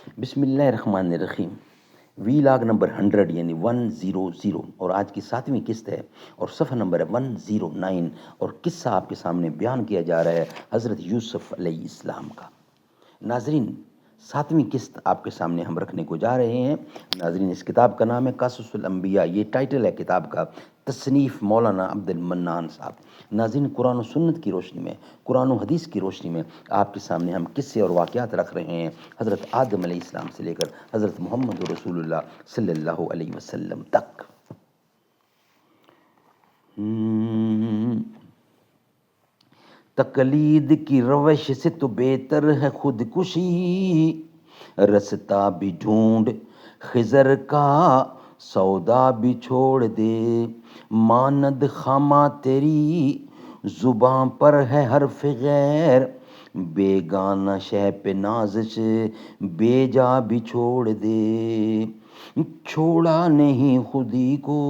بسم اللہ الرحمن الرحیم. وی لاگ نمبر 100 یعنی 100 اور آج کی 7ویں قسط ہے اور صفحہ نمبر ہے 109 اور قصہ آپ کے سامنے بیان کیا جا رہا ہے حضرت یوسف علیہ السلام کا. ناظرین 7ویں قسط آپ کے سامنے ہم رکھنے کو جا رہے ہیں. ناظرین اس کتاب کا نام ہے قصص الانبیاء، یہ ٹائٹل ہے کتاب کا، تصنیف مولانا عبد المنان صاحب. ناظرین قرآن و سنت کی روشنی میں، قرآن و حدیث کی روشنی میں آپ کے سامنے ہم قصے اور واقعات رکھ رہے ہیں حضرت آدم علیہ السلام سے لے کر حضرت محمد رسول اللہ صلی اللہ علیہ وسلم تک. تقلید کی روش سے تو بہتر ہے خودکشی، رستہ بھی ڈھونڈ خضر کا سودا بھی چھوڑ دے. ماند خامہ تیری زباں پر ہے حرف غیر، بیگانہ شہ پہ نازش بے جا بھی چھوڑ دے. چھوڑا نہیں خودی کو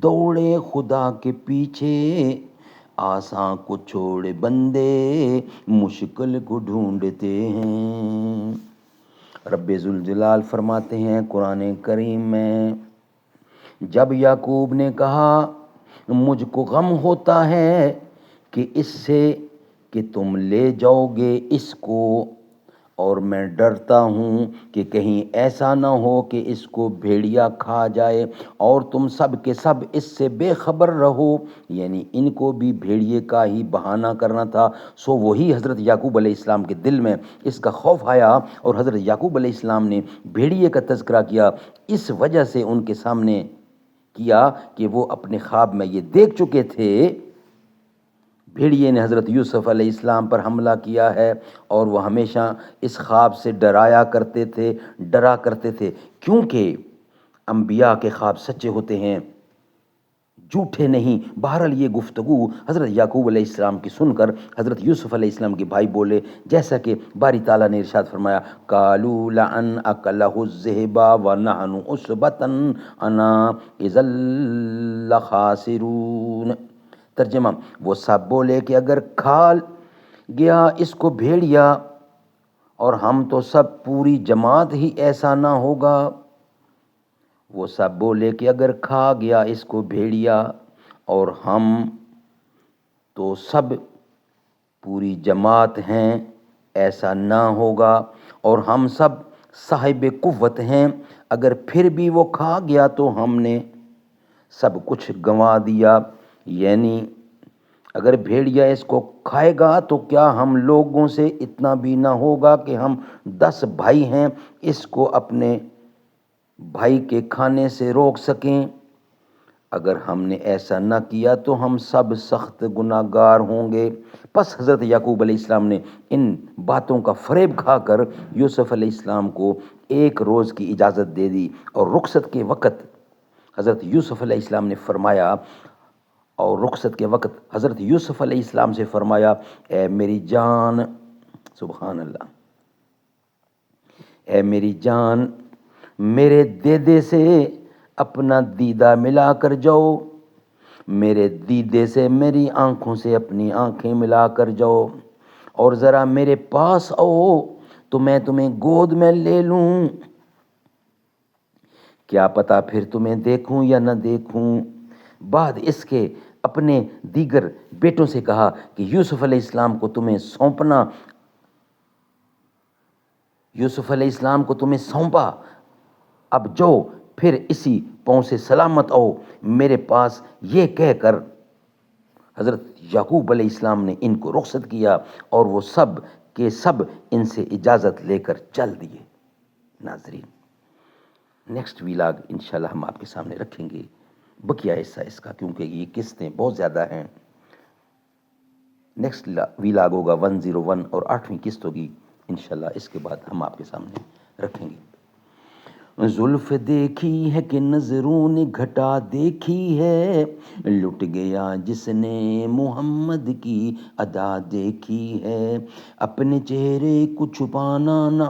دوڑے خدا کے پیچھے، آساں کو چھوڑے بندے مشکل کو ڈھونڈتے ہیں. رب ذوالجلال فرماتے ہیں قرآن کریم میں، جب یعقوب نے کہا مجھ کو غم ہوتا ہے کہ اس سے کہ تم لے جاؤ گے اس کو، اور میں ڈرتا ہوں کہ کہیں ایسا نہ ہو کہ اس کو بھیڑیا کھا جائے اور تم سب کے سب اس سے بے خبر رہو. یعنی ان کو بھی بھیڑیے کا ہی بہانہ کرنا تھا. سو وہی حضرت یعقوب علیہ السلام کے دل میں اس کا خوف آیا اور حضرت یعقوب علیہ السلام نے بھیڑیے کا تذکرہ کیا. اس وجہ سے ان کے سامنے کیا کہ وہ اپنے خواب میں یہ دیکھ چکے تھے بھیڑیے نے حضرت یوسف علیہ السلام پر حملہ کیا ہے، اور وہ ہمیشہ اس خواب سے ڈرایا کرتے تھے، ڈرا کرتے تھے، کیونکہ انبیاء کے خواب سچے ہوتے ہیں، جھوٹے نہیں. بہرحال یہ گفتگو حضرت یعقوب علیہ السلام کی سن کر حضرت یوسف علیہ السلام کے بھائی بولے، جیسا کہ باری تعالیٰ نے ارشاد فرمایا، قالوا لئن اکلہ الذئب ونحن عصبۃ انا اذا لخاسرون. ترجمہ، وہ سب بولے کہ اگر کھا گیا اس کو بھیڑیا اور ہم تو سب پوری جماعت ہی، ایسا نہ ہوگا. وہ سب بولے کہ اگر کھا گیا اس کو بھیڑیا اور ہم تو سب پوری جماعت ہیں، ایسا نہ ہوگا، اور ہم سب صاحب قوت ہیں. اگر پھر بھی وہ کھا گیا تو ہم نے سب کچھ گنوا دیا. یعنی اگر بھیڑیا اس کو کھائے گا تو کیا ہم لوگوں سے اتنا بھی نہ ہوگا کہ ہم 10 بھائی ہیں اس کو اپنے بھائی کے کھانے سے روک سکیں؟ اگر ہم نے ایسا نہ کیا تو ہم سب سخت گناہگار ہوں گے. پس حضرت یعقوب علیہ السلام نے ان باتوں کا فریب کھا کر یوسف علیہ السلام کو 1 روز کی اجازت دے دی، اور رخصت کے وقت حضرت یوسف علیہ السلام نے فرمایا، اور رخصت کے وقت حضرت یوسف علیہ السلام سے فرمایا، اے میری جان، سبحان اللہ، اے میری جان، میرے دیدے سے اپنا دیدہ ملا کر جاؤ، میرے دیدے سے میری آنکھوں سے اپنی آنکھیں ملا کر جاؤ، اور ذرا میرے پاس آؤ تو میں تمہیں گود میں لے لوں. کیا پتا پھر تمہیں دیکھوں یا نہ دیکھوں. بعد اس کے اپنے دیگر بیٹوں سے کہا کہ یوسف علیہ السلام کو تمہیں سونپنا، یوسف علیہ السلام کو تمہیں سونپا، اب جاؤ پھر اسی پاؤں سے سلامت آؤ میرے پاس. یہ کہہ کر حضرت یعقوب علیہ السلام نے ان کو رخصت کیا اور وہ سب کے سب ان سے اجازت لے کر چل دیے. ناظرین نیکسٹ ویلاگ انشاءاللہ ہم آپ کے سامنے رکھیں گے بقیہ حصہ اس کا، کیونکہ یہ قسطیں بہت زیادہ ہیں. نیکسٹ ویلاگ ہوگا 101 اور 8ویں قسط ہوگی انشاءاللہ، اس کے بعد ہم آپ کے سامنے رکھیں گے. زلف دیکھی ہے کہ نظروں نے گھٹا دیکھی ہے، لٹ گیا جس نے محمد کی ادا دیکھی ہے. اپنے چہرے کو چھپانا نہ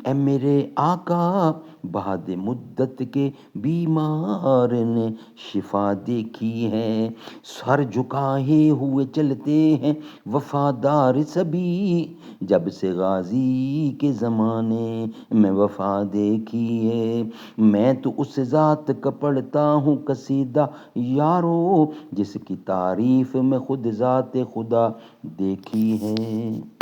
اے میرے آقا بعد مدت کے بیمار نے شفا دیکھی ہے، سر جھکائے ہوئے چلتے ہیں وفادار سبھی، جب سے غازی کے زمانے میں وفا دیکھی ہے، میں تو اس ذات کا پڑھتا ہوں قصیدہ یارو، جس کی تعریف میں خود ذات خدا دیکھی ہے۔